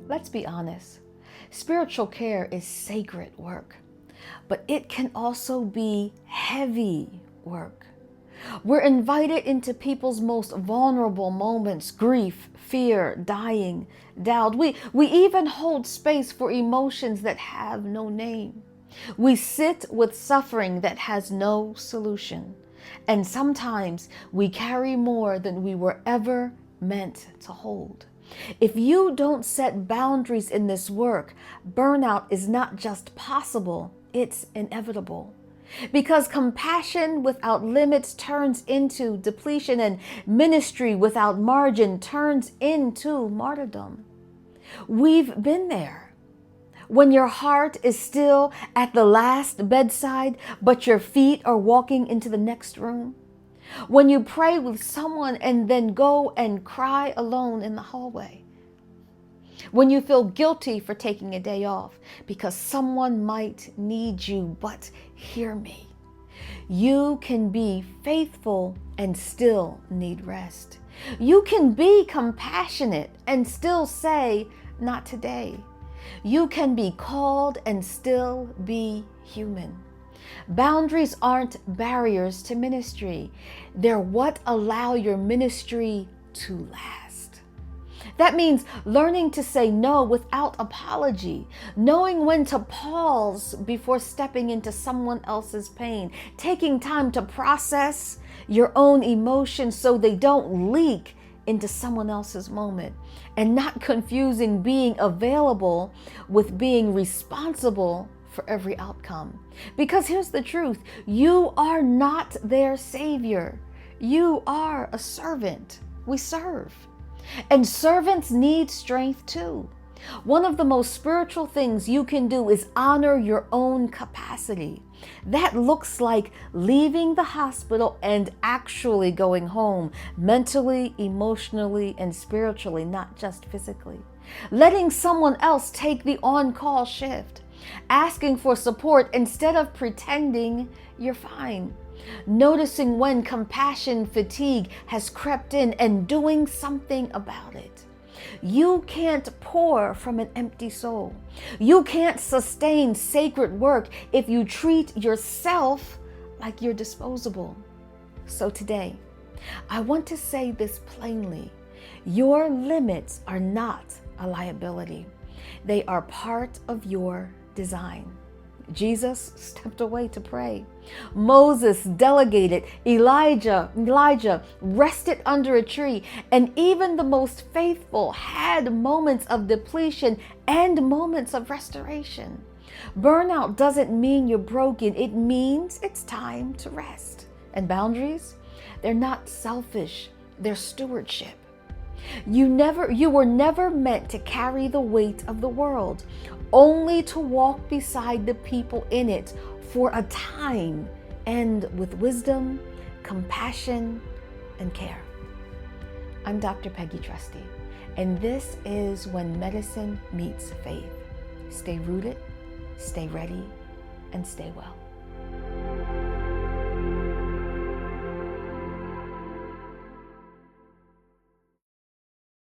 Let's be honest. Spiritual care is sacred work, but it can also be heavy work. We're invited into people's most vulnerable moments: grief, fear, dying, doubt. We even hold space for emotions that have no name. We sit with suffering that has no solution. And sometimes we carry more than we were ever meant to hold. If you don't set boundaries in this work, burnout is not just possible, it's inevitable. Because compassion without limits turns into depletion, and ministry without margin turns into martyrdom. We've been there. When your heart is still at the last bedside, but your feet are walking into the next room. When you pray with someone and then go and cry alone in the hallway. When you feel guilty for taking a day off because someone might need you, but hear me. You can be faithful and still need rest. You can be compassionate and still say, not today. You can be called and still be human. Boundaries aren't barriers to ministry. They're what allow your ministry to last. That means learning to say no without apology, knowing when to pause before stepping into someone else's pain, taking time to process your own emotions so they don't leak into someone else's moment, and not confusing being available with being responsible for every outcome. Because here's the truth, you are not their savior. You are a servant. We serve. And servants need strength too. One of the most spiritual things you can do is honor your own capacity. That looks like leaving the hospital and actually going home, mentally, emotionally, and spiritually, not just physically. Letting someone else take the on-call shift. Asking for support instead of pretending you're fine. Noticing when compassion fatigue has crept in and doing something about it. You can't pour from an empty soul. You can't sustain sacred work if you treat yourself like you're disposable. So today, I want to say this plainly. Your limits are not a liability. They are part of your design. Jesus stepped away to pray. Moses delegated. Elijah rested under a tree. And even the most faithful had moments of depletion and moments of restoration. Burnout doesn't mean you're broken. It means it's time to rest. And boundaries, they're not selfish. They're stewardship. You were never meant to carry the weight of the world, only to walk beside the people in it for a time, and with wisdom, compassion, and care. I'm Dr. Peggi Trusty, and this is When Medicine Meets Faith. Stay rooted, stay ready, and stay well.